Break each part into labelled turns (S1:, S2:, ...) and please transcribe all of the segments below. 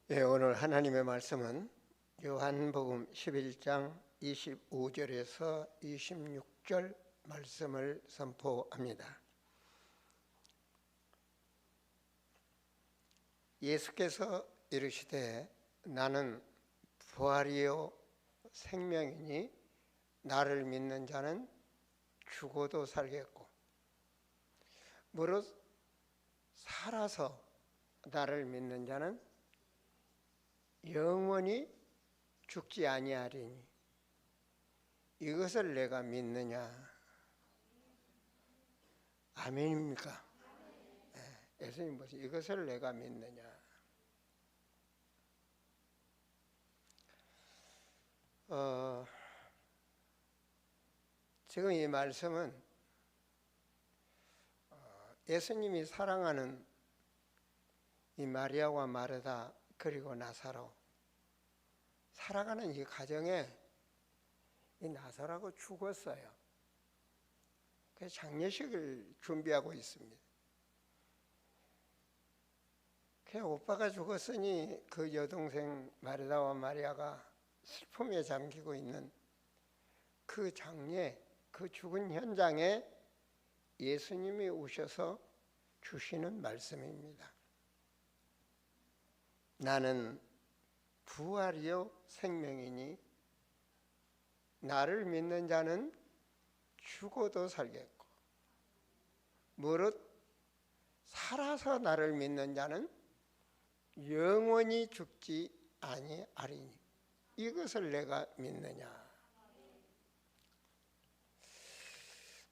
S1: 오늘 하나님의 말씀은 요한복음 11장 25절에서 26절 말씀을 선포합니다. 예수께서 이르시되 나는 부활이요 생명이니 나를 믿는 자는 죽어도 살겠고 무릇 살아서 나를 믿는 자는 영원히 죽지 아니하리니 이것을 내가 믿느냐? 아멘입니까? 예수님 보세요. 이것을 내가 믿느냐? 지금 이 말씀은 예수님이 사랑하는 이 마리아와 마르다 그리고 나사로 살아가는 이 가정에 이 나사로가 죽었어요. 그래서 장례식을 준비하고 있습니다. 그냥 오빠가 죽었으니 그 여동생 마르다와 마리아가 슬픔에 잠기고 있는 그 장례, 그 죽은 현장에 예수님이 오셔서 주시는 말씀입니다. 나는 부활이요 생명이니 나를 믿는 자는 죽어도 살겠고 무릇 살아서 나를 믿는 자는 영원히 죽지 아니하리니 이것을 내가 믿느냐?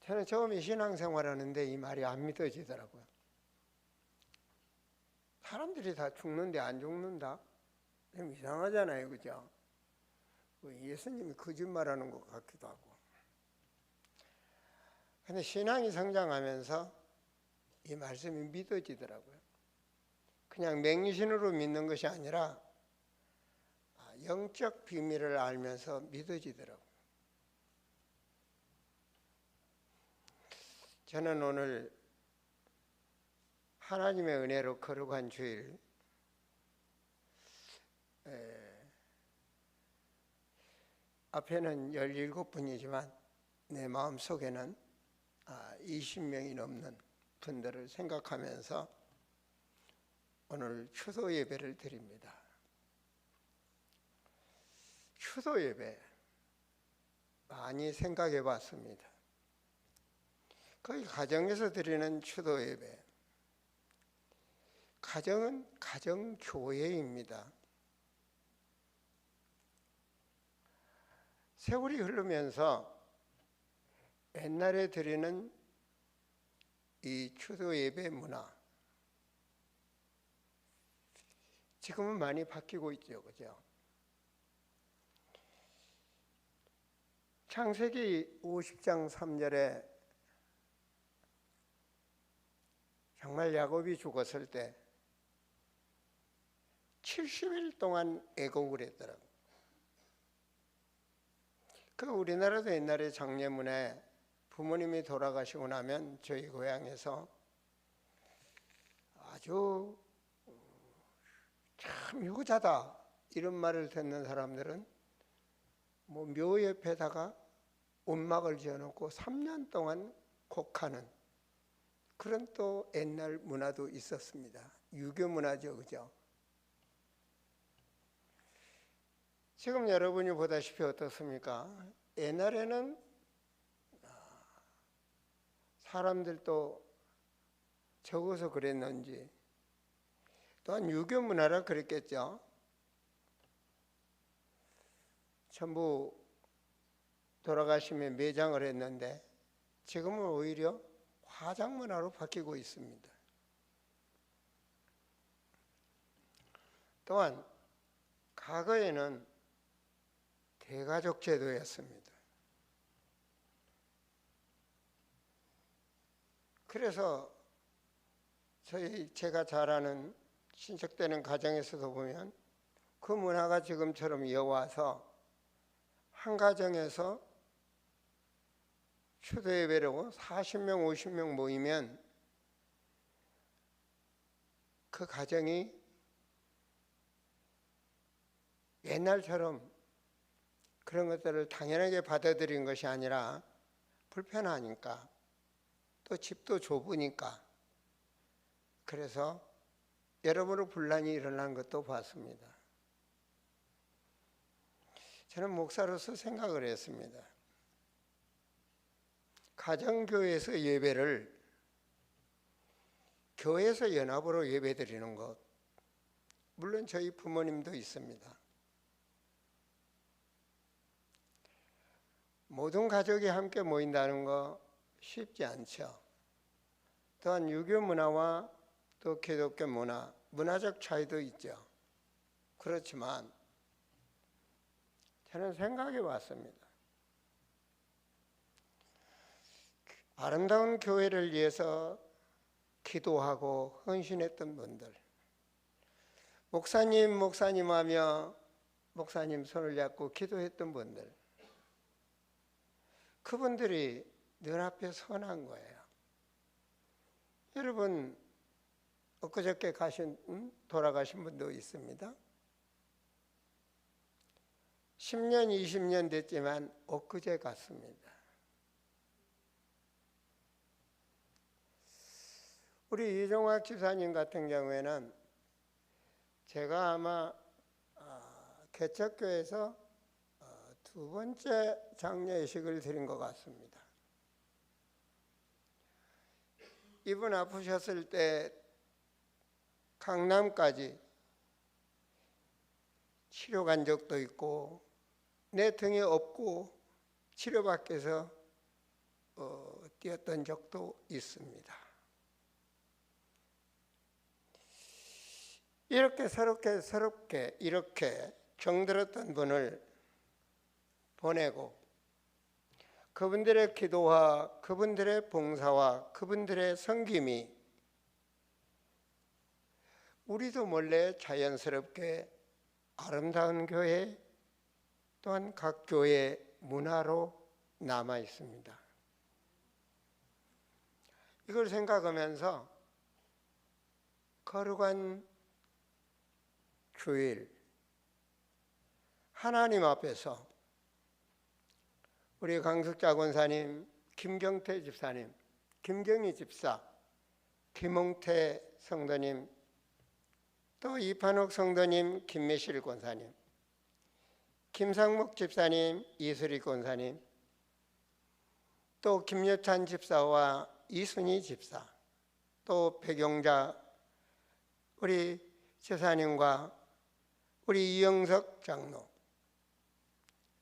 S1: 저는 처음에 신앙생활하는데 이 말이 안 믿어지더라고요. 사람들이 다 죽는데 안 죽는다? 좀 이상하잖아요, 그죠? 예수님이 거짓말하는 것 같기도 하고. 근데 신앙이 성장하면서 이 말씀이 믿어지더라고요. 그냥 맹신으로 믿는 것이 아니라 영적 비밀을 알면서 믿어지더라고요. 저는 오늘 하나님의 은혜로 거룩한 주일 앞에는 17분이지만 내 마음속에는 20명이 넘는 분들을 생각하면서 오늘 추도 예배를 드립니다. 추도 예배 많이 생각해 봤습니다. 거의 가정에서 드리는 추도 예배, 가정은 가정교회입니다. 세월이 흐르면서 옛날에 드리는 이 추도 예배 문화 지금은 많이 바뀌고 있죠, 그죠? 창세기 50장 3절에 정말 야곱이 죽었을 때 70일 동안 애곡을 했더라고요. 그 우리나라도 옛날에 장례문에 부모님이 돌아가시고 나면 저희 고향에서 아주 참 효자다 이런 말을 듣는 사람들은 묘 옆에다가 움막을 지어놓고 3년 동안 곡하는 그런 또 옛날 문화도 있었습니다. 유교 문화죠, 그죠? 지금 여러분이 보다시피 어떻습니까? 옛날에는 사람들도 적어서 그랬는지 또한 유교 문화라 그랬겠죠. 전부 돌아가시면 매장을 했는데 지금은 오히려 화장 문화로 바뀌고 있습니다. 또한 과거에는 대가족 제도였습니다. 그래서 제가 잘 아는 친척되는 가정에서도 보면 그 문화가 지금처럼 이어와서 한 가정에서 추도 예배로 40명, 50명 모이면 그 가정이 옛날처럼 그런 것들을 당연하게 받아들인 것이 아니라 불편하니까, 또 집도 좁으니까, 그래서 여러모로 분란이 일어난 것도 봤습니다. 저는 목사로서 생각을 했습니다. 가정교회에서 예배를 교회에서 연합으로 예배드리는 것, 물론 저희 부모님도 있습니다. 모든 가족이 함께 모인다는 거 쉽지 않죠. 또한 유교 문화와 또 기독교 문화, 문화적 차이도 있죠. 그렇지만 저는 생각해 봤습니다. 아름다운 교회를 위해서 기도하고 헌신했던 분들, 목사님 하며 목사님 손을 잡고 기도했던 분들, 그분들이 눈앞에 선한 거예요. 여러분, 엊그저께 돌아가신 분도 있습니다. 10년, 20년 됐지만 엊그제 갔습니다. 우리 이종학 집사님 같은 경우에는 제가 아마 개척교회에서 두 번째 장례식을 드린 것 같습니다. 이분 아프셨을 때 강남까지 치료 간 적도 있고 내 등에 업고 치료받기 위해서 뛰었던 적도 있습니다. 이렇게 서럽게 이렇게 정들었던 분을 보내고 그분들의 기도와 그분들의 봉사와 그분들의 섬김이 우리도 몰래 자연스럽게 아름다운 교회 또한 각 교회의 문화로 남아 있습니다. 이걸 생각하면서 거룩한 주일 하나님 앞에서 우리 강숙자 권사님, 김경태 집사님, 김경희 집사, 김홍태 성도님, 또 이판옥 성도님, 김매실 권사님, 김상목 집사님, 이수리 권사님, 또 김여찬 집사와 이순희 집사, 또 백용자 우리 제사님과 우리 이영석 장로,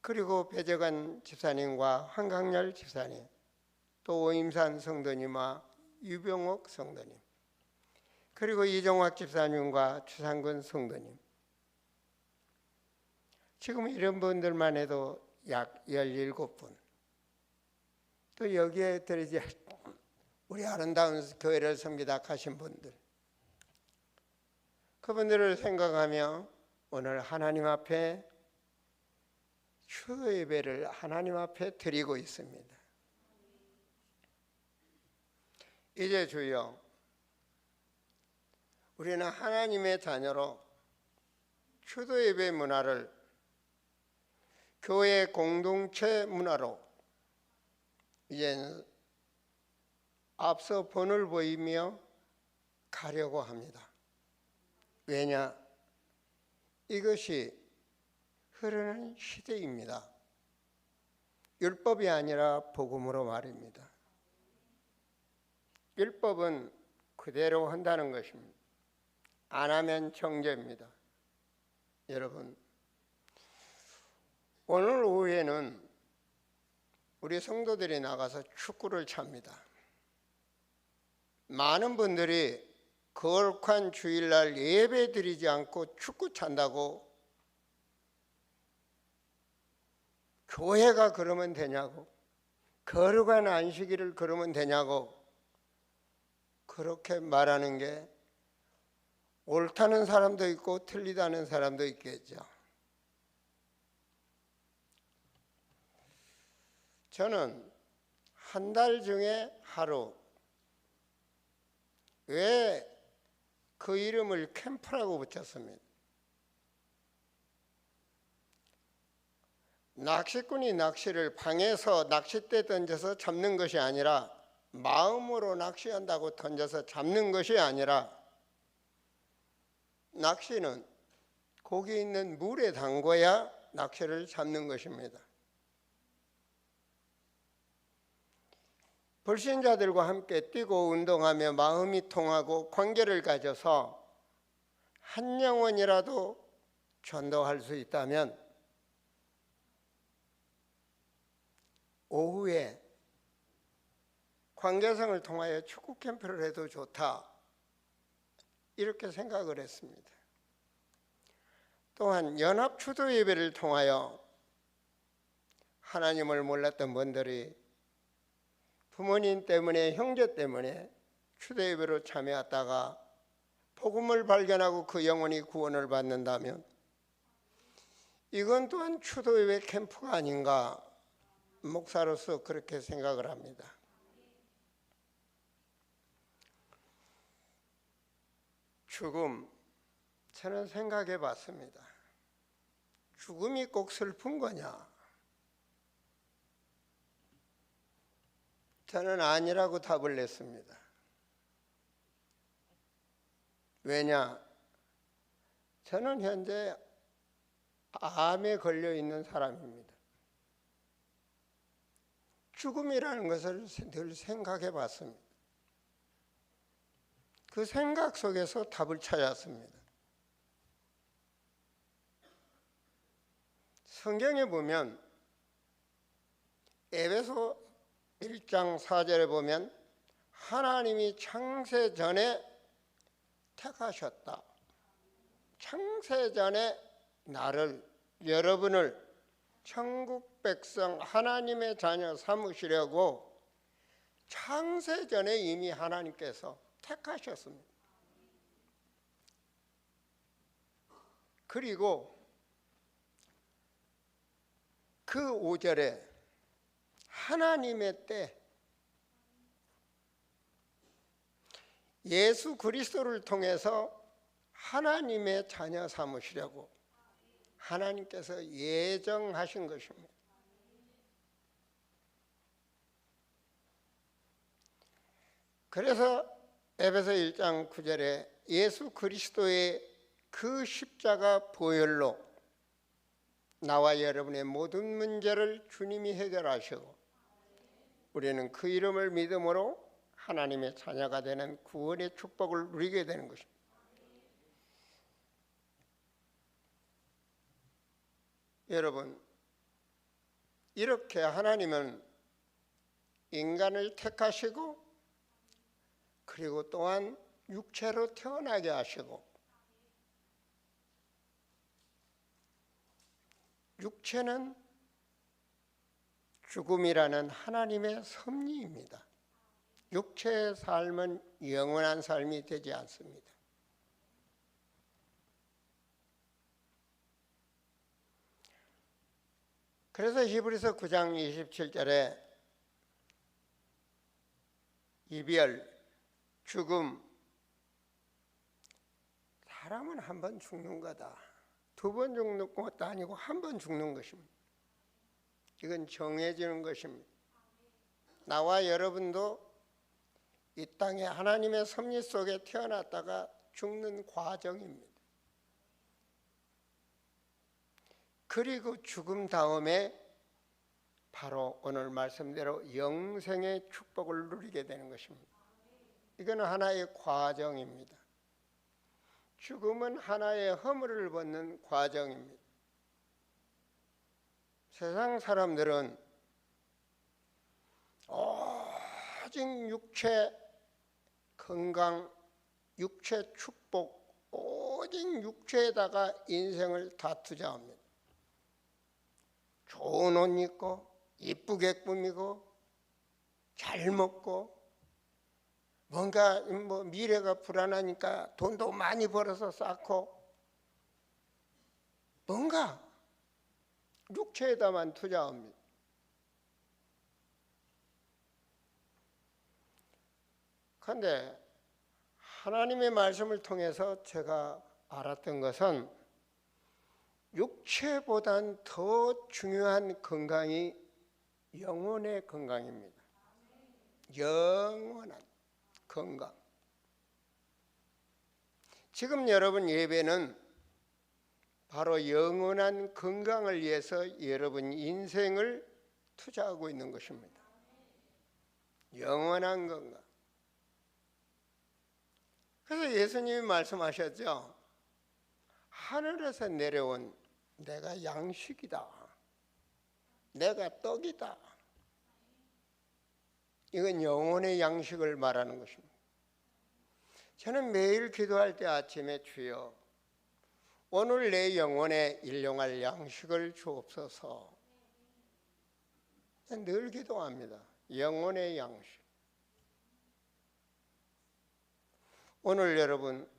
S1: 그리고 배재관 집사님과 한강렬 집사님, 또 오임산 성도님과 유병옥 성도님, 그리고 이종학 집사님과 추상근 성도님, 지금 이런 분들만 해도 약 17분, 또 여기에 들이지 우리 아름다운 교회를 섬기다 가신 분들, 그분들을 생각하며 오늘 하나님 앞에 추도 예배를 하나님 앞에 드리고 있습니다. 이제 주여, 우리는 하나님의 자녀로 추도 예배 문화를 교회 공동체 문화로 이제는 앞서 본을 보이며 가려고 합니다. 왜냐? 이것이 흐르는 시대입니다. 율법이 아니라 복음으로 말입니다. 율법은 그대로 한다는 것입니다. 안 하면 정죄입니다. 여러분, 오늘 오후에는 우리 성도들이 나가서 축구를 찹니다. 많은 분들이 거룩한 주일날 예배 드리지 않고 축구 찬다고 교회가 그러면 되냐고, 거룩한 안식일을 그러면 되냐고 그렇게 말하는 게 옳다는 사람도 있고 틀리다는 사람도 있겠죠. 저는 한 달 중에 하루, 왜 그 이름을 캠프라고 붙였습니다. 낚시꾼이 낚시를 방에서 낚싯대 던져서 잡는 것이 아니라 마음으로 낚시한다고 던져서 잡는 것이 아니라 낚시는 고기 있는 물에 담궈야 낚시를 잡는 것입니다. 불신자들과 함께 뛰고 운동하며 마음이 통하고 관계를 가져서 한 영혼이라도 전도할 수 있다면 오후에 관계성을 통하여 축구 캠프를 해도 좋다, 이렇게 생각을 했습니다. 또한 연합 추도 예배를 통하여 하나님을 몰랐던 분들이 부모님 때문에, 형제 때문에 추도 예배로 참여했다가 복음을 발견하고 그 영혼이 구원을 받는다면 이건 또한 추도 예배 캠프가 아닌가, 목사로서 그렇게 생각을 합니다. 죽음, 저는 생각해 봤습니다. 죽음이 꼭 슬픈 거냐? 저는 아니라고 답을 냈습니다. 왜냐? 저는 현재 암에 걸려 있는 사람입니다. 죽음이라는 것을 늘 생각해 봤습니다. 그 생각 속에서 답을 찾았습니다. 성경에 보면 에베소 1장 4절에 보면 하나님이 창세 전에 택하셨다. 창세 전에 나를, 여러분을 천국 백성 하나님의 자녀 삼으시려고 창세 전에 이미 하나님께서 택하셨습니다. 그리고 그 5절에 하나님의 때, 예수 그리스도를 통해서 하나님의 자녀 삼으시려고 하나님께서 예정하신 것입니다. 그래서 에베소 1장 9절에 예수 그리스도의 그 십자가 보혈로 나와 여러분의 모든 문제를 주님이 해결하시고 우리는 그 이름을 믿음으로 하나님의 자녀가 되는 구원의 축복을 누리게 되는 것입니다. 여러분, 이렇게 하나님은 인간을 택하시고 그리고 또한 육체로 태어나게 하시고, 육체는 죽음이라는 하나님의 섭리입니다. 육체의 삶은 영원한 삶이 되지 않습니다. 그래서 히브리서 9장 27절에 이별, 죽음, 사람은 한 번 죽는 거다. 두 번 죽는 것도 아니고 한 번 죽는 것입니다. 이건 정해지는 것입니다. 나와 여러분도 이 땅에 하나님의 섭리 속에 태어났다가 죽는 과정입니다. 그리고 죽음 다음에 바로 오늘 말씀대로 영생의 축복을 누리게 되는 것입니다. 이거는 하나의 과정입니다. 죽음은 하나의 허물을 벗는 과정입니다. 세상 사람들은 오직 육체 건강, 육체 축복, 오직 육체에다가 인생을 다 투자합니다. 좋은 옷 입고 이쁘게 꾸미고 잘 먹고, 뭔가 미래가 불안하니까 돈도 많이 벌어서 쌓고, 뭔가 육체에다만 투자합니다. 그런데 하나님의 말씀을 통해서 제가 알았던 것은 육체보단 더 중요한 건강이 영혼의 건강입니다. 영원한 건강. 지금 여러분 예배는 바로 영원한 건강을 위해서 여러분 인생을 투자하고 있는 것입니다. 영원한 건강. 그래서 예수님이 말씀하셨죠. 하늘에서 내려온 내가 양식이다. 내가 떡이다. 이건 영혼의 양식을 말하는 것입니다. 저는 매일 기도할 때 아침에 주여 오늘 내 영혼에 일용할 양식을 주옵소서. 늘 기도합니다. 영혼의 양식. 오늘 여러분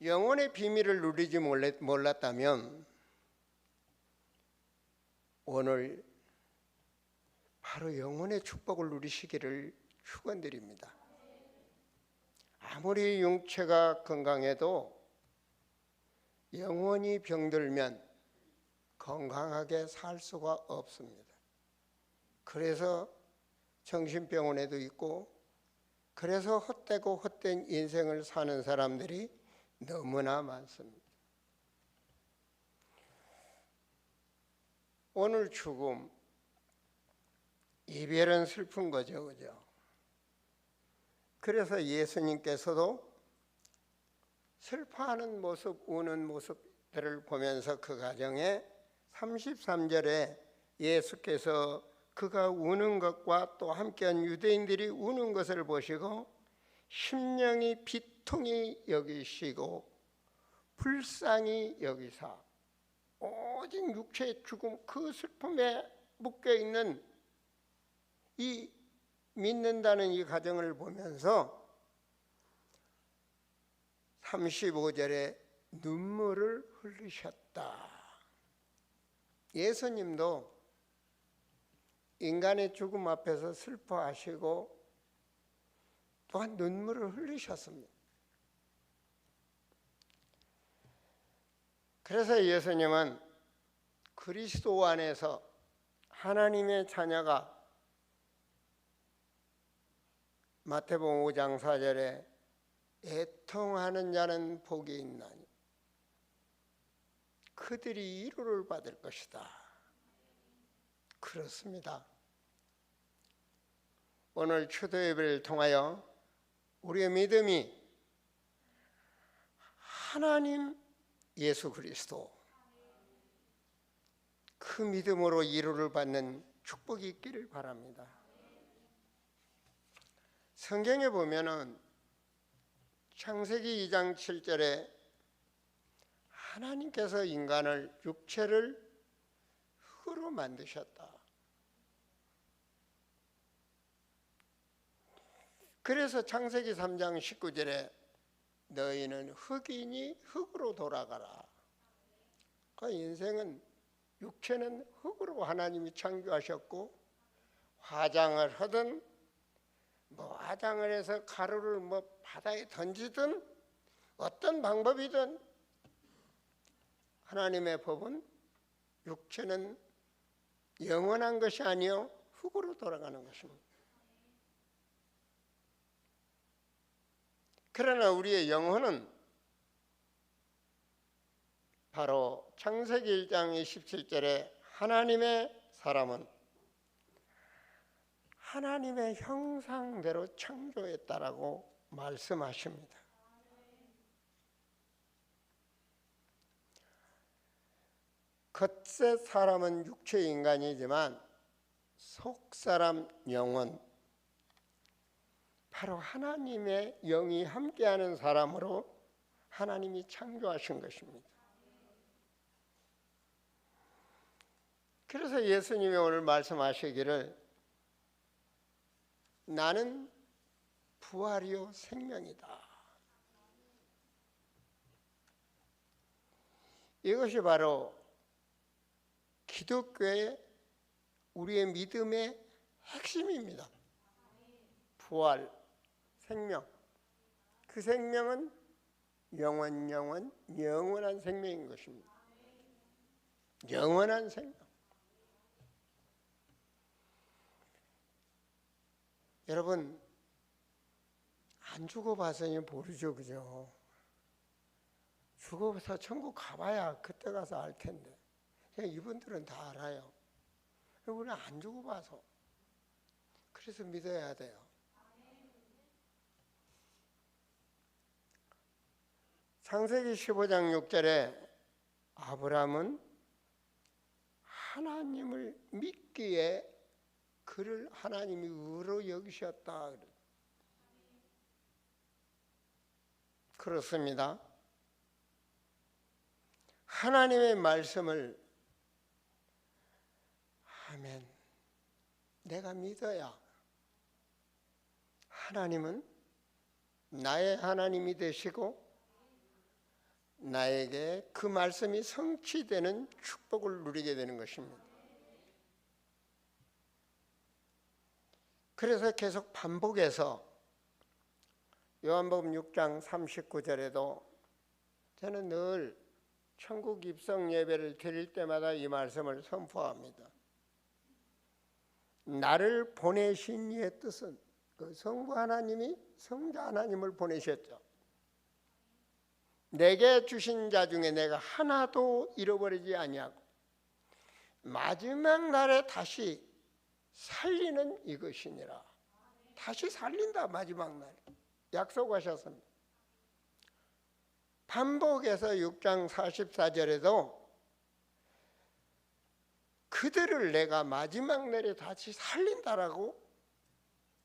S1: 영혼의 비밀을 누리지 몰랐다면 오늘 바로 영혼의 축복을 누리시기를 축원드립니다. 아무리 육체가 건강해도 영혼이 병들면 건강하게 살 수가 없습니다. 그래서 정신병원에도 있고 그래서 헛되고 헛된 인생을 사는 사람들이 너무나 많습니다. 오늘 죽음, 이별은 슬픈 거죠, 그죠? 그래서 예수님께서도 슬퍼하는 모습, 우는 모습들을 보면서 그 가정에 33절에 예수께서 그가 우는 것과 또 함께한 유대인들이 우는 것을 보시고 심령이 비통히 여기시고 불쌍히 여기사 오직 육체의 죽음 그 슬픔에 묶여있는 이 믿는다는 이 가정을 보면서 35절에 눈물을 흘리셨다. 예수님도 인간의 죽음 앞에서 슬퍼하시고 또한 눈물을 흘리셨습니다. 그래서 예수님은 그리스도 안에서 하나님의 자녀가 마태복음 5장 4절에 애통하는 자는 복이 있나니 그들이 위로를 받을 것이다. 그렇습니다. 오늘 추도 예배를 통하여 우리의 믿음이 하나님 예수 그리스도 그 믿음으로 위로를 받는 축복이 있기를 바랍니다. 성경에 보면은 창세기 2장 7절에 하나님께서 인간을 육체를 흙으로 만드셨다. 그래서 창세기 3장 19절에 너희는 흙이니 흙으로 돌아가라. 그 인생은 육체는 흙으로 하나님이 창조하셨고 화장을 하든 화장을 해서 가루를 바다에 던지든 어떤 방법이든 하나님의 법은 육체는 영원한 것이 아니요 흙으로 돌아가는 것입니다. 그러나 우리의 영혼은 바로 창세기 1장 27절에 하나님의 사람은 하나님의 형상대로 창조했다라고 말씀하십니다. 겉의 사람은 육체 인간이지만 속사람 영혼 바로 하나님의 영이 함께하는 사람으로 하나님이 창조하신 것입니다. 그래서 예수님이 오늘 말씀하시기를 나는 부활이요 생명이다. 이것이 바로 기독교의 우리의 믿음의 핵심입니다. 부활, 생명. 그 생명은 영원한 생명인 것입니다. 영원한 생명. 여러분, 안 죽어봐서는 모르죠, 그죠? 죽어서 천국 가봐야 그때 가서 알 텐데. 이분들은 다 알아요. 우리는 안 죽어봐서. 그래서 믿어야 돼요. 창세기 15장 6절에 아브라함은 하나님을 믿기에 그를 하나님이 의로 여기셨다. 그렇습니다. 하나님의 말씀을 아멘. 내가 믿어야 하나님은 나의 하나님이 되시고 나에게 그 말씀이 성취되는 축복을 누리게 되는 것입니다. 그래서 계속 반복해서 요한복음 6장 39절에도 저는 늘 천국 입성 예배를 드릴 때마다 이 말씀을 선포합니다. 나를 보내신 이의 뜻은 그 성부 하나님이 성자 하나님을 보내셨죠. 내게 주신 자 중에 내가 하나도 잃어버리지 아니하고 마지막 날에 다시 살리는 이것이니라. 다시 살린다. 마지막 날에 약속하셨습니다. 반복해서 6장 44절에도 그들을 내가 마지막 날에 다시 살린다라고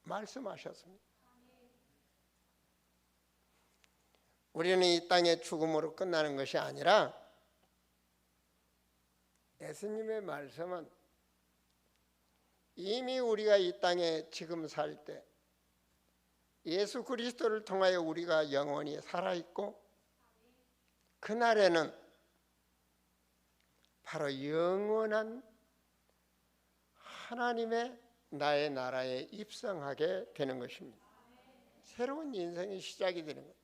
S1: 말씀하셨습니다. 우리는 이 땅의 죽음으로 끝나는 것이 아니라 예수님의 말씀은 이미 우리가 이 땅에 지금 살 때 예수 그리스도를 통하여 우리가 영원히 살아있고 그날에는 바로 영원한 하나님의 나의 나라에 입성하게 되는 것입니다. 새로운 인생의 시작이 되는 것.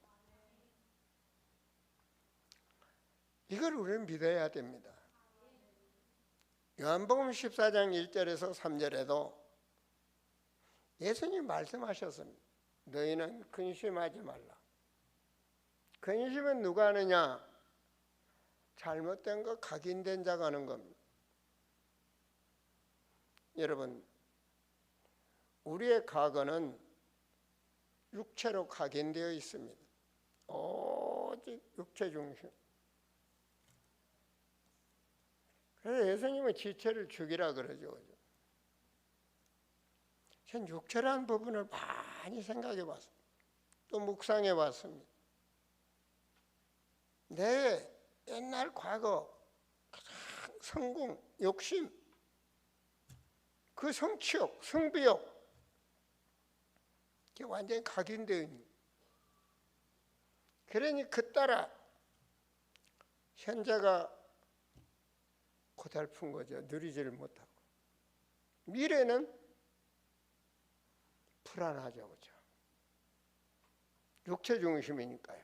S1: 이걸 우리는 믿어야 됩니다. 요한복음 14장 1절에서 3절에도 예수님 말씀하셨습니다. 너희는 근심하지 말라. 근심은 누가 하느냐? 잘못된 거 각인된 자가 하는 겁니다. 여러분, 우리의 과거는 육체로 각인되어 있습니다. 오직 육체 중심. 그래서 예수님은 지체를 죽이라 그러죠. 전 육체라는 부분을 많이 생각해 봤습니다. 또 묵상해 봤습니다. 내 옛날 과거, 성공, 욕심, 그 성취욕, 승부욕, 이게 완전히 각인되어 있는. 그러니 그 따라 현재가 고달픈 거죠. 누리지를 못하고. 미래는 불안하죠. 그죠? 육체 중심이니까요.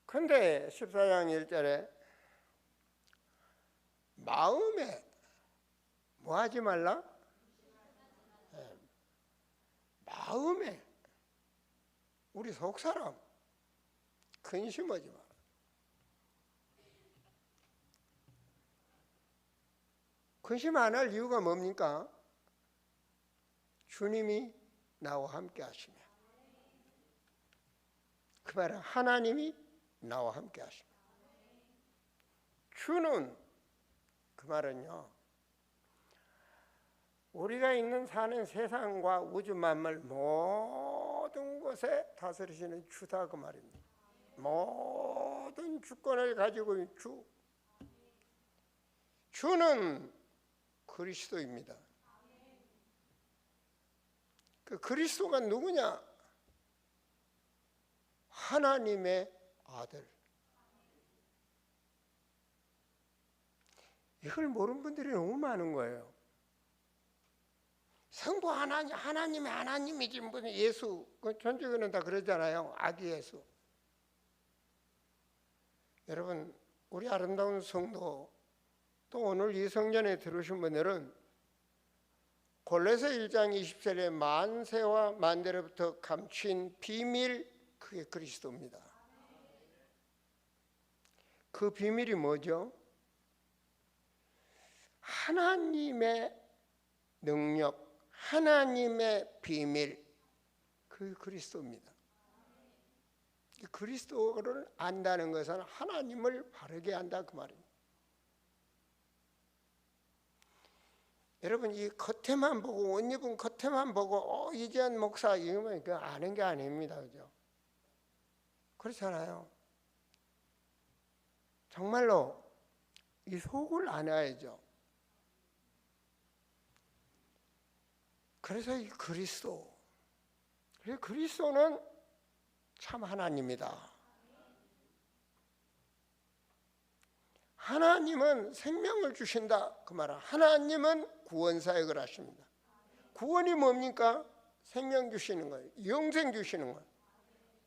S1: 그런데 14장 1절에 마음에 뭐 하지 말라? 마음에 우리 속사람 근심하지 마라. 근심 안 할 이유가 뭡니까? 주님이 나와 함께 하시며 그 말은 하나님이 나와 함께 하시며 주는 그 말은요 우리가 있는 사는 세상과 우주 만물 모든 것에 다스리시는 주다 그 말입니다. 모든 주권을 가지고 있는 주는 그리스도입니다. 그 그리스도가 누구냐? 하나님의 아들. 이걸 모르는 분들이 너무 많은 거예요. 성부 하나님이 하나님이지 무슨 예수, 존재교는 다 그러잖아요. 아기 예수. 여러분, 우리 아름다운 성도, 또 오늘 이 성전에 들으신 분들은 골로새 1장 20절에 만세와 만대로부터 감추인 비밀, 그게 그리스도입니다. 그 비밀이 뭐죠? 하나님의 능력, 하나님의 비밀, 그 그리스도입니다. 그리스도를 안다는 것은 하나님을 바르게 안다, 그 말입니다. 여러분, 이 겉에만 보고, 옷 입은 겉에만 보고 이재한 목사 이거면 그 아는 게 아닙니다. 그죠? 그렇잖아요. 정말로 이 속을 알아야죠. 그래서 이 그리스도는 참 하나님이다. 하나님은 생명을 주신다, 그 말은 하나님은 구원 사역을 하십니다. 구원이 뭡니까? 생명 주시는 거예요. 영생 주시는 거예요.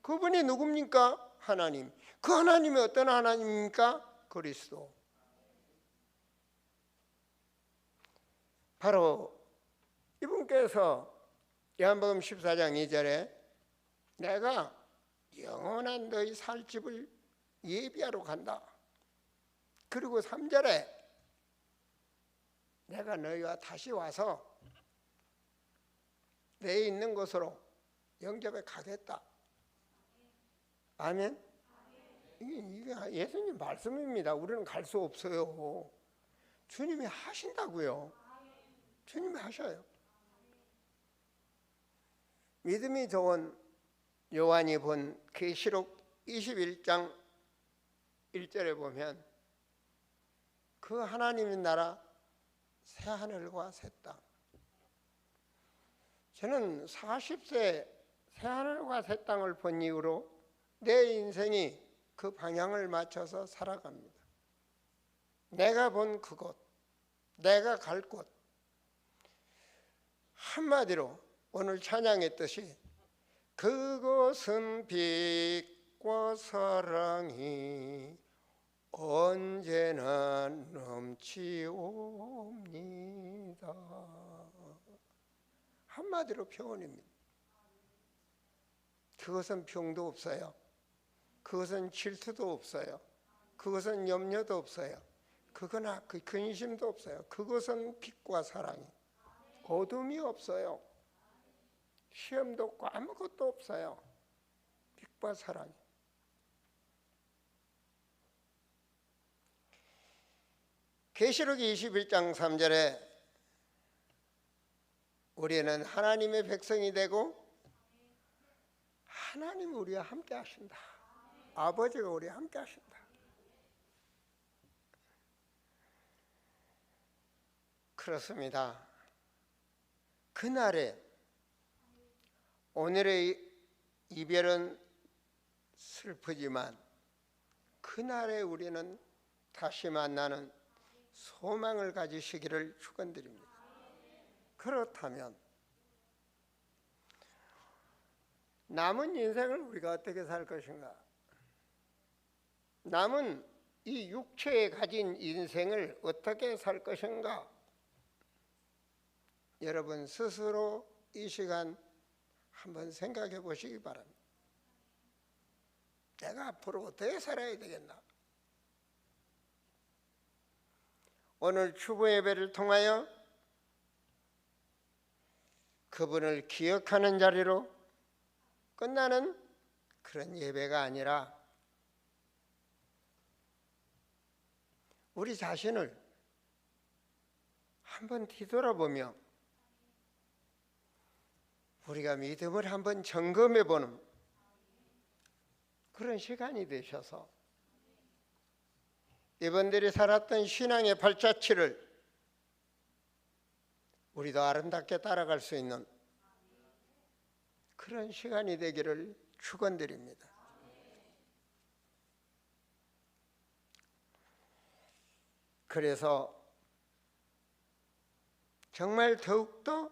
S1: 그분이 누굽니까? 하나님. 그 하나님이 어떤 하나님입니까? 그리스도. 바로 이분께서 요한복음 14장 2절에 내가 영원한 너희 살 집을 예비하러 간다. 그리고 3절에 내가 너희와 다시 와서 내 있는 곳으로 영접해 가겠다. 아멘? 이게 예수님 말씀입니다. 우리는 갈 수 없어요. 주님이 하신다고요. 주님이 하셔요. 믿음이 좋은 요한이 본 계시록 21장 1절에 보면 그 하나님의 나라 새 하늘과 새 땅. 저는 40세 새 하늘과 새 땅을 본 이후로 내 인생이 그 방향을 맞춰서 살아갑니다. 내가 본 그곳, 내가 갈 곳. 한마디로 오늘 찬양했듯이 그곳은 빛과 사랑이 언제나 넘치옵니다. 한마디로 표현입니다. 그것은 병도 없어요. 그것은 질투도 없어요. 그것은 염려도 없어요. 그거나 그 근심도 없어요. 그것은 빛과 사랑이, 어둠이 없어요. 시험도 없고 아무것도 없어요. 빛과 사랑이. 계시록 21장 3절에 우리는 하나님의 백성이 되고 하나님이 우리와 함께 하신다. 아버지가 우리와 함께 하신다. 그렇습니다. 그날에 오늘의 이별은 슬프지만 그날에 우리는 다시 만나는 소망을 가지시기를 축원드립니다. 그렇다면 남은 인생을 우리가 어떻게 살 것인가? 남은 이 육체에 가진 인생을 어떻게 살 것인가? 여러분 스스로 이 시간 한번 생각해 보시기 바랍니다. 내가 앞으로 어떻게 살아야 되겠나? 오늘 추부 예배를 통하여 그분을 기억하는 자리로 끝나는 그런 예배가 아니라 우리 자신을 한번 뒤돌아보며 우리가 믿음을 한번 점검해 보는 그런 시간이 되셔서 이분들이 살았던 신앙의 발자취를 우리도 아름답게 따라갈 수 있는 그런 시간이 되기를 축원드립니다. 그래서 정말 더욱더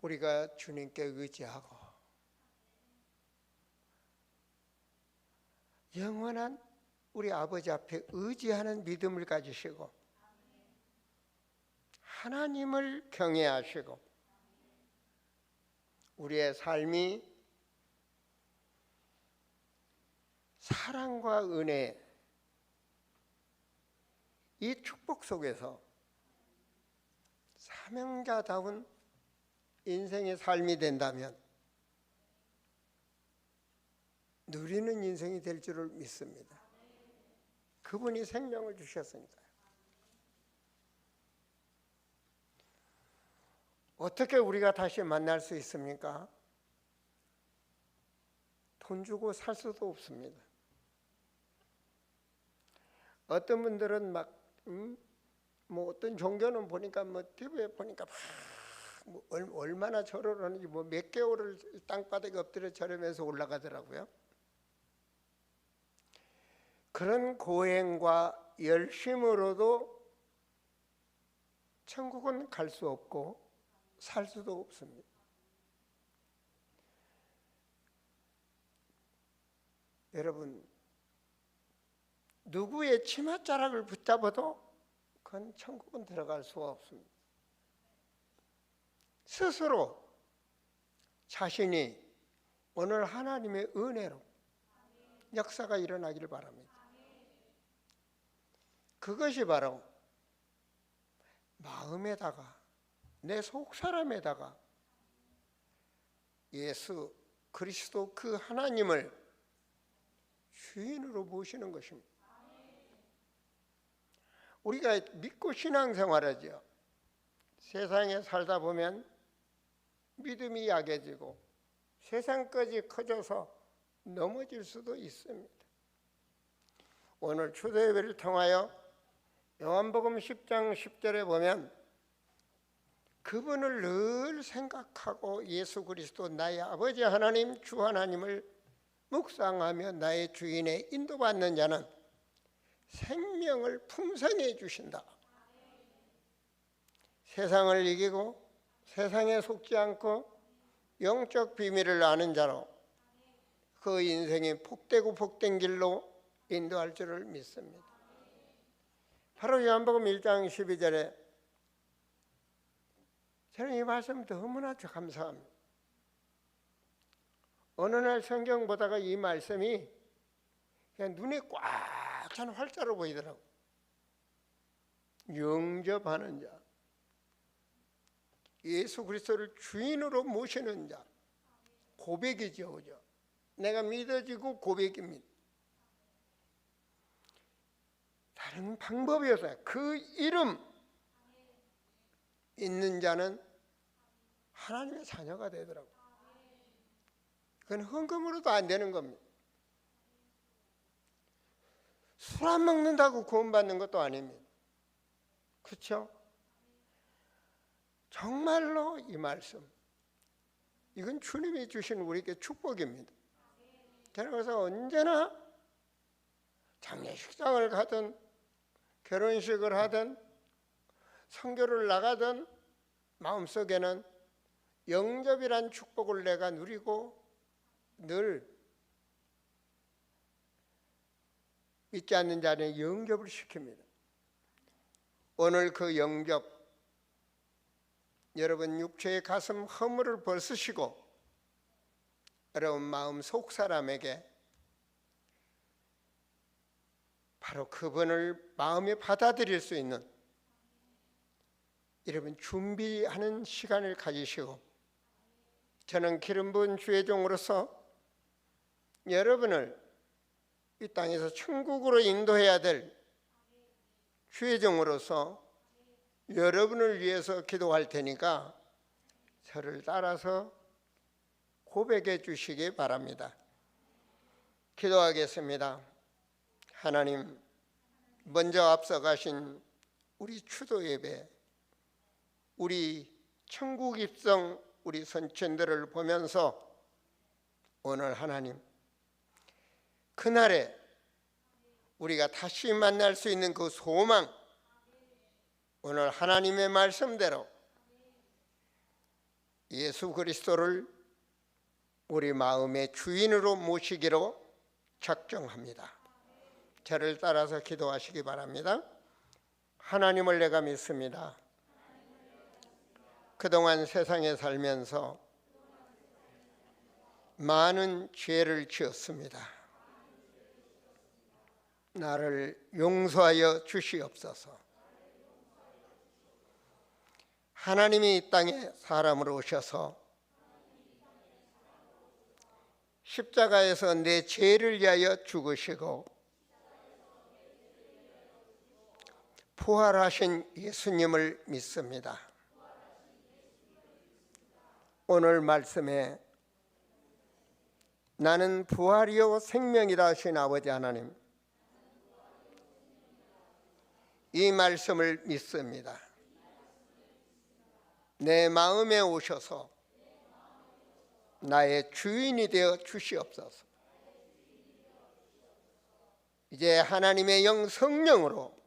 S1: 우리가 주님께 의지하고 영원한 우리 아버지 앞에 의지하는 믿음을 가지시고 하나님을 경외하시고 우리의 삶이 사랑과 은혜 이 축복 속에서 사명자다운 인생의 삶이 된다면 누리는 인생이 될 줄을 믿습니다. 그분이 생명을 주셨으니까요. 어떻게 우리가 다시 만날 수 있습니까? 돈 주고 살 수도 없습니다. 어떤 분들은 막 뭐 어떤 종교는 보니까 뭐 TV에 보니까 뭐 얼마나 절을 하는지 뭐 몇 개월을 땅바닥에 엎드려 절하면서 올라가더라고요. 그런 고행과 열심으로도 천국은 갈 수 없고 살 수도 없습니다. 여러분, 누구의 치맛자락을 붙잡아도 그건 천국은 들어갈 수가 없습니다. 스스로 자신이 오늘 하나님의 은혜로 역사가 일어나기를 바랍니다. 그것이 바로 마음에다가 내 속사람에다가 예수 그리스도 그 하나님을 주인으로 모시는 것입니다. 우리가 믿고 신앙생활하죠. 세상에 살다 보면 믿음이 약해지고 세상까지 커져서 넘어질 수도 있습니다. 오늘 추도예배를 통하여 요한복음 10장 10절에 보면 그분을 늘 생각하고 예수 그리스도 나의 아버지 하나님 주 하나님을 묵상하며 나의 주인에 인도받는 자는 생명을 풍성히 주신다. 세상을 이기고 세상에 속지 않고 영적 비밀을 아는 자로 그 인생이 복되고 복된 길로 인도할 줄을 믿습니다. 바로 요한복음 1장 12절에 저는 이 말씀 너무나 감사합니다. 어느 날 성경 보다가 이 말씀이 그냥 눈에 꽉 찬 활자로 보이더라고요. 영접하는 자, 예수 그리스도를 주인으로 모시는 자, 고백이죠, 그죠? 내가 믿어지고 고백입니다. 다른 방법이 없어요. 그 이름 있는 자는 하나님의 자녀가 되더라고요. 그건 헌금으로도 안 되는 겁니다. 술 안 먹는다고 구원받는 것도 아닙니다. 그렇죠? 정말로 이 말씀, 이건 주님이 주신 우리에게 축복입니다. 그래서 언제나 장례식장을 가든 결혼식을 하든 선교를 나가든 마음속에는 영접이란 축복을 내가 누리고 늘 믿지 않는 자는 영접을 시킵니다. 오늘 그 영접, 여러분 육체의 가슴 허물을 벗으시고 여러분 마음 속 사람에게 바로 그분을 마음에 받아들일 수 있는 여러분 준비하는 시간을 가지시고, 저는 기름 부은 주의 종으로서 여러분을 이 땅에서 천국으로 인도해야 될 주의 종으로서 여러분을 위해서 기도할 테니까 저를 따라서 고백해 주시기 바랍니다. 기도하겠습니다. 하나님, 먼저 앞서가신 우리 추도 예배, 우리 천국 입성 우리 선천들을 보면서 오늘 하나님, 그날에 우리가 다시 만날 수 있는 그 소망, 오늘 하나님의 말씀대로 예수 그리스도를 우리 마음의 주인으로 모시기로 작정합니다. 저를 따라서 기도하시기 바랍니다. 하나님을 내가 믿습니다. 그동안 세상에 살면서 많은 죄를 지었습니다. 나를 용서하여 주시옵소서. 하나님이 이 땅에 사람으로 오셔서 십자가에서 내 죄를 위하여 죽으시고 부활하신 예수님을 믿습니다. 오늘 말씀에 나는 부활이요 생명이라 하신 아버지 하나님, 이 말씀을 믿습니다. 내 마음에 오셔서 나의 주인이 되어 주시옵소서. 이제 하나님의 영 성령으로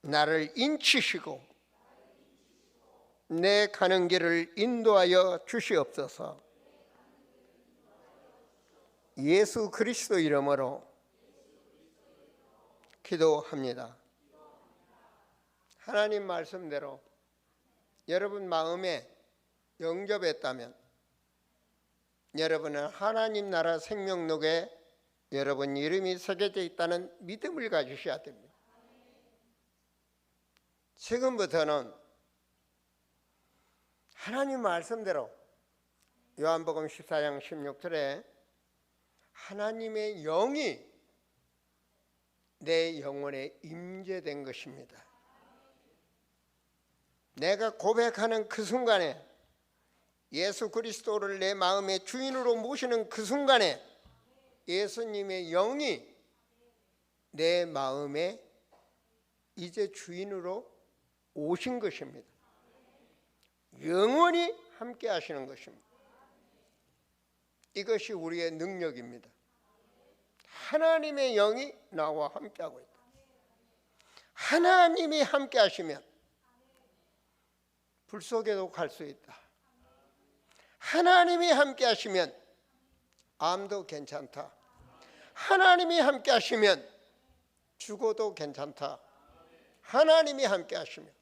S1: 나를 인치시고 내 가는 길을 인도하여 주시옵소서. 예수 그리스도 이름으로 기도합니다. 하나님 말씀대로 여러분 마음에 영접했다면 여러분은 하나님 나라 생명록에 여러분 이름이 새겨져 있다는 믿음을 가지셔야 됩니다. 지금부터는 하나님 말씀대로 요한복음 14장 16절에 하나님의 영이 내 영혼에 임재된 것입니다. 내가 고백하는 그 순간에 예수 그리스도를 내 마음의 주인으로 모시는 그 순간에 예수님의 영이 내 마음에 이제 주인으로 오신 것입니다. 영원히 함께 하시는 것입니다. 이것이 우리의 능력입니다. 하나님의 영이 나와 함께하고 있다. 하나님이 함께 하시면 불 속에도 갈 수 있다. 하나님이 함께 하시면 암도 괜찮다. 하나님이 함께 하시면 죽어도 괜찮다. 하나님이 함께 하시면.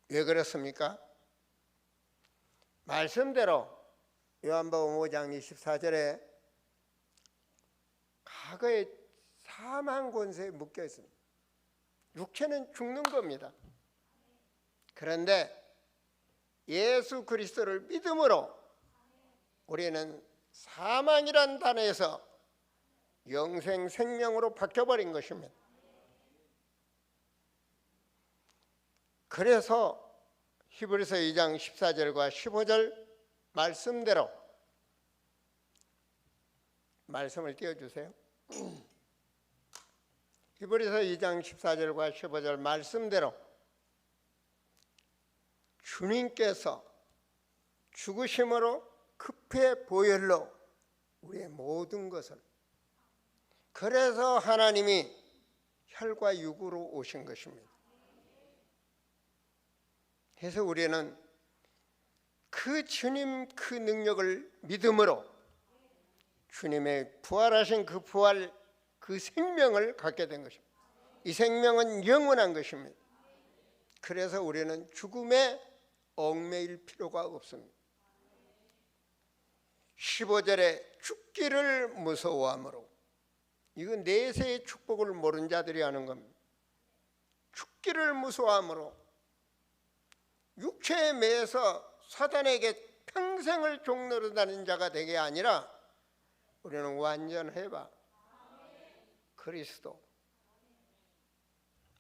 S1: 왜 그렇습니까? 말씀대로 요한복음 5장 24절에 과거에 사망 권세에 묶여 있습니다. 육체는 죽는 겁니다. 그런데 예수 그리스도를 믿음으로 우리는 사망이란 단어에서 영생 생명으로 바뀌어버린 것입니다. 그래서 히브리서 2장 14절과 15절 말씀대로 말씀을 띄워주세요. 히브리서 2장 14절과 15절 말씀대로 주님께서 죽으심으로 급해 보혈로 우리의 모든 것을, 그래서 하나님이 혈과 육으로 오신 것입니다. 그래서 우리는 그 주님 그 능력을 믿음으로 주님의 부활하신 그 부활 그 생명을 갖게 된 것입니다. 이 생명은 영원한 것입니다. 그래서 우리는 죽음에 얽매일 필요가 없습니다. 15절에 죽기를 무서워함으로, 이건 내세의 축복을 모르는 자들이 하는 겁니다. 죽기를 무서워함으로 육체에 매여서 사단에게 평생을 종노릇하는 자가 되게 아니라 우리는 완전 해방, 그리스도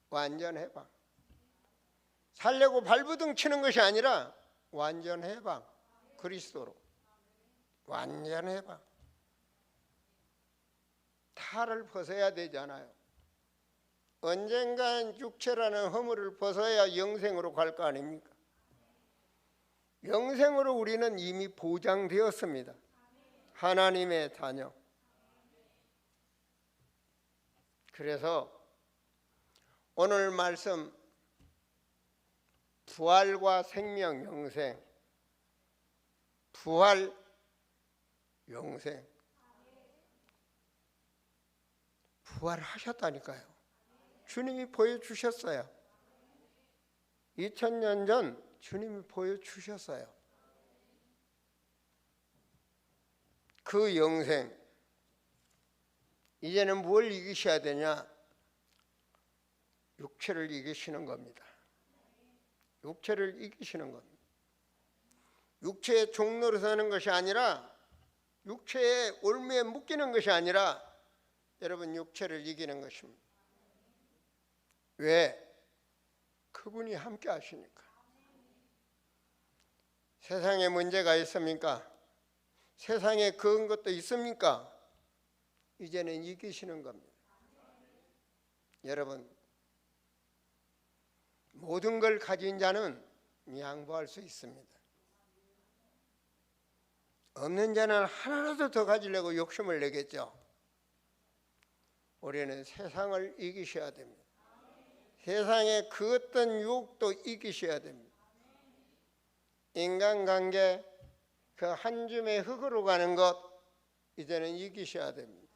S1: 완전 해방, 살려고 발부둥 치는 것이 아니라 완전 해방, 그리스도로 완전 해방. 탈을 벗어야 되잖아요. 언젠간 육체라는 허물을 벗어야 영생으로 갈 거 아닙니까? 영생으로 우리는 이미 보장되었습니다. 하나님의 자녀. 그래서 오늘 말씀 부활과 생명, 영생. 부활, 영생. 부활하셨다니까요. 주님이 보여주셨어요. 2000년 전 주님이 보여주셨어요. 그 영생, 이제는 뭘 이기셔야 되냐? 육체를 이기시는 겁니다. 육체를 이기시는 겁니다. 육체의 종로로 서는 것이 아니라, 육체의 올무에 묶이는 것이 아니라 여러분 육체를 이기는 것입니다. 왜? 그분이 함께 하시니까. 세상에 문제가 있습니까? 세상에 그은 것도 있습니까? 이제는 이기시는 겁니다. 여러분, 모든 걸 가진 자는 양보할 수 있습니다. 없는 자는 하나라도 더 가지려고 욕심을 내겠죠. 우리는 세상을 이기셔야 됩니다. 세상의 그 어떤 유혹도 이기셔야 됩니다. 인간관계, 그 한 줌의 흙으로 가는 것, 이제는 이기셔야 됩니다.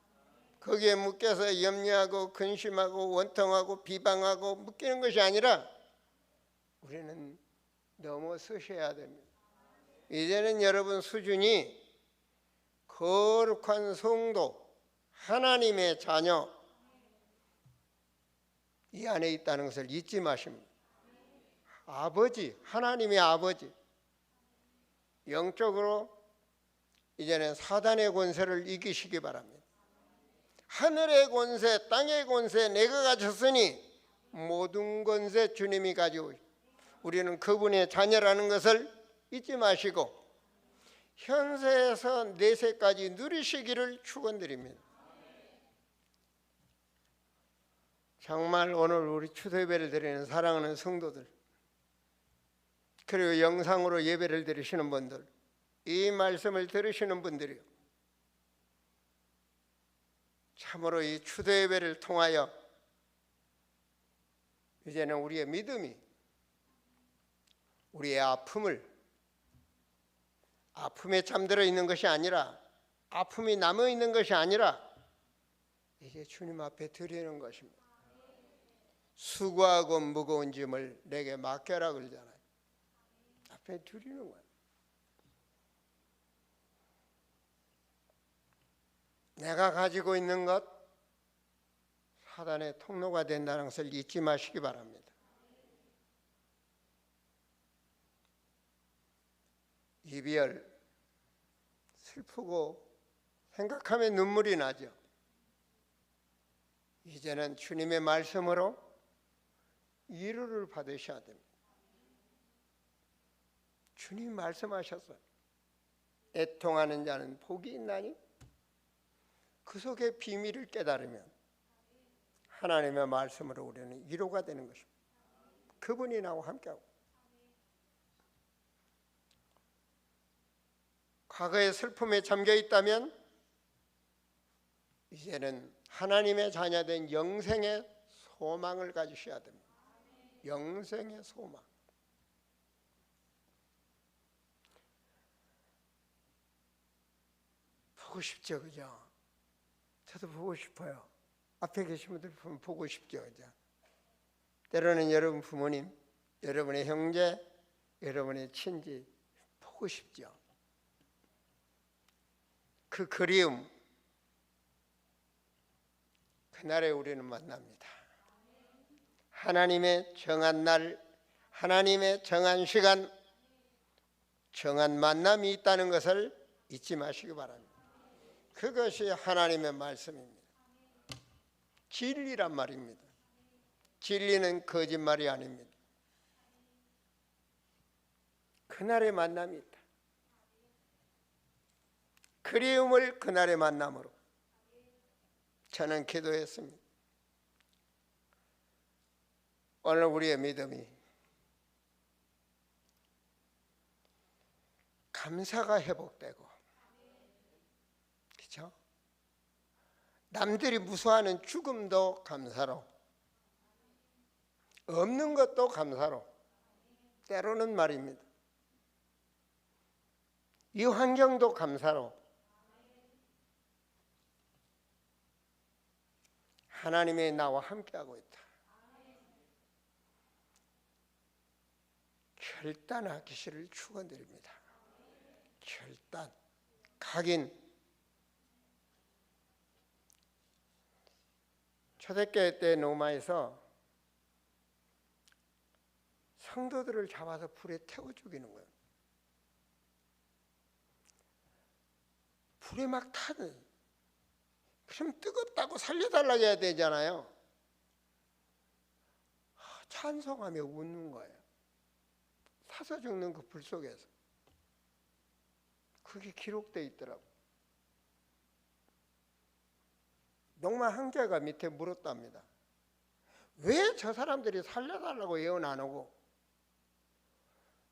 S1: 거기에 묶여서 염려하고 근심하고 원통하고 비방하고 묶이는 것이 아니라 우리는 넘어서셔야 됩니다. 이제는 여러분 수준이 거룩한 성도, 하나님의 자녀, 이 안에 있다는 것을 잊지 마십니다. 아버지, 하나님의 아버지. 영적으로 이제는 사단의 권세를 이기시기 바랍니다. 하늘의 권세, 땅의 권세 내가 가졌으니 모든 권세 주님이 가지고, 우리는 그분의 자녀라는 것을 잊지 마시고 현세에서 내세까지 누리시기를 축원드립니다. 정말 오늘 우리 추수예배를 드리는 사랑하는 성도들, 그리고 영상으로 예배를 드리시는 분들, 이 말씀을 들으시는 분들이요, 참으로 이 추수예배를 통하여 이제는 우리의 믿음이, 우리의 아픔에 잠들어 있는 것이 아니라, 아픔이 남아 있는 것이 아니라 이제 주님 앞에 드리는 것입니다. 수고하고 무거운 짐을 내게 맡겨라 그러잖아요. 앞에 드리는 거예요. 내가 가지고 있는 것, 사단의 통로가 된다는 것을 잊지 마시기 바랍니다. 이별, 슬프고 생각하면 눈물이 나죠. 이제는 주님의 말씀으로 위로를 받으셔야 됩니다. 주님이 말씀하셨어요. 애통하는 자는 복이 있나니? 그 속에 비밀을 깨달으면 하나님의 말씀으로 우리는 위로가 되는 것입니다. 그분이 나와 함께하고, 과거의 슬픔에 잠겨 있다면 이제는 하나님의 자녀된 영생의 소망을 가지셔야 됩니다. 영생의 소망. 보고 싶죠, 그죠? 저도 보고 싶어요. 앞에 계신 분들 보면 보고 싶죠, 그죠? 때로는 여러분 부모님, 여러분의 형제, 여러분의 친지 보고 싶죠. 그 그리움, 그날에 우리는 만납니다. 하나님의 정한 날, 하나님의 정한 시간, 정한 만남이 있다는 것을 잊지 마시기 바랍니다. 그것이 하나님의 말씀입니다. 진리란 말입니다. 진리는 거짓말이 아닙니다. 그날의 만남이 있다. 그리움을 그날의 만남으로 저는 기도했습니다. 오늘 우리의 믿음이 감사가 회복되고, 그렇죠? 남들이 무서워하는 죽음도 감사로, 없는 것도 감사로, 때로는 말입니다. 이 환경도 감사로 하나님의 나와 함께하고 있다. 결단하기를 축원드립니다. 결단, 각인. 초대교회 때 로마에서 성도들을 잡아서 불에 태워 죽이는 거예요. 불에 막 타는. 그럼 뜨겁다고 살려달라고 해야 되잖아요. 찬송하며 웃는 거예요. 타서 죽는 그 불 속에서. 그게 기록되어 있더라고요. 농마 형제가 밑에 물었답니다. 왜 저 사람들이 살려달라고 예언 안 하고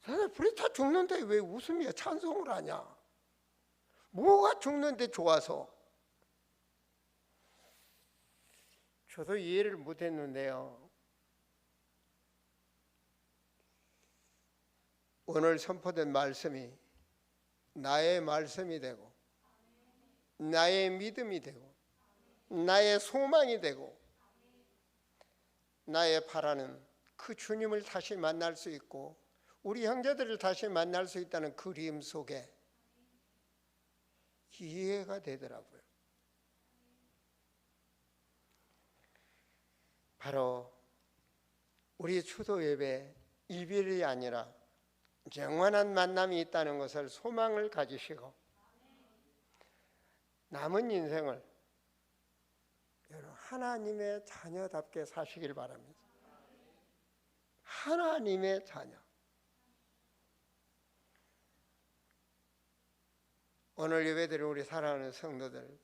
S1: 저들 불에 타 죽는데 왜 웃으며 찬송을 하냐? 뭐가 죽는데 좋아서? 저도 이해를 못했는데요. 오늘 선포된 말씀이 나의 말씀이 되고 나의 믿음이 되고 나의 소망이 되고 나의 바라는 그 주님을 다시 만날 수 있고 우리 형제들을 다시 만날 수 있다는 그림 속에 이해가 되더라고요. 바로 우리 추도 예배 이별이 아니라 영원한 만남이 있다는 것을 소망을 가지시고 남은 인생을 하나님의 자녀답게 사시길 바랍니다. 하나님의 자녀. 오늘 예배드린 우리 사랑하는 성도들,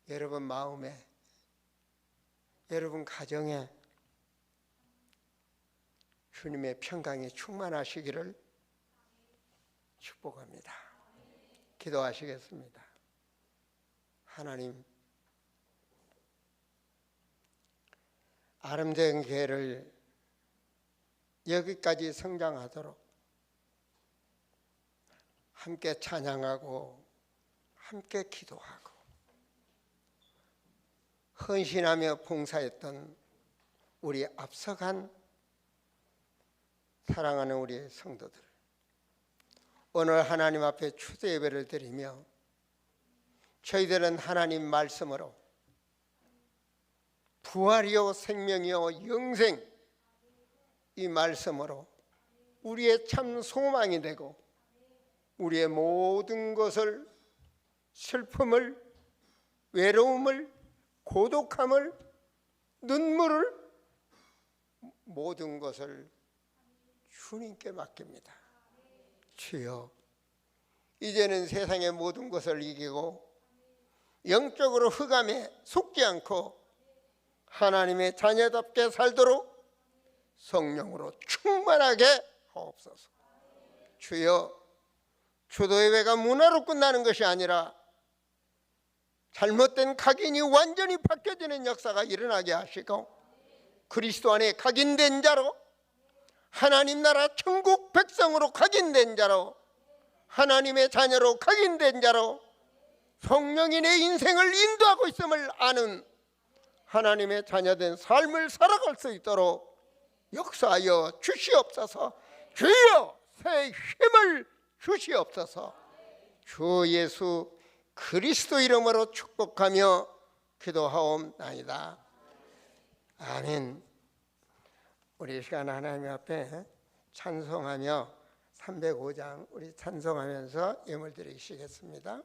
S1: 여러분 마음에, 여러분 가정에 주님의 평강이 충만하시기를 축복합니다. 기도하시겠습니다. 하나님, 아름다운 교회를 여기까지 성장하도록 함께 찬양하고 함께 기도하고 헌신하며 봉사했던 우리 앞서간 사랑하는 우리 성도들, 오늘 하나님 앞에 추도 예배를 드리며 저희들은 하나님 말씀으로 부활이요 생명이요 영생, 이 말씀으로 우리의 참 소망이 되고 우리의 모든 것을, 슬픔을, 외로움을, 고독함을, 눈물을, 모든 것을 주님께 맡깁니다. 주여, 이제는 세상의 모든 것을 이기고 영적으로 흑암에 속지 않고 하나님의 자녀답게 살도록 성령으로 충만하게 하옵소서. 주여, 추도예배가 문화로 끝나는 것이 아니라 잘못된 각인이 완전히 바뀌어지는 역사가 일어나게 하시고 그리스도 안에 각인된 자로, 하나님 나라 천국 백성으로 각인된 자로, 하나님의 자녀로 각인된 자로 성령이 내 인생을 인도하고 있음을 아는 하나님의 자녀된 삶을 살아갈 수 있도록 역사하여 주시옵소서. 주여, 새 힘을 주시옵소서. 주 예수 그리스도 이름으로 축복하며 기도하옵나이다. 아멘. 우리 이 시간 하나님 앞에 찬송하며 305장 우리 찬송하면서 예물 드리시겠습니다.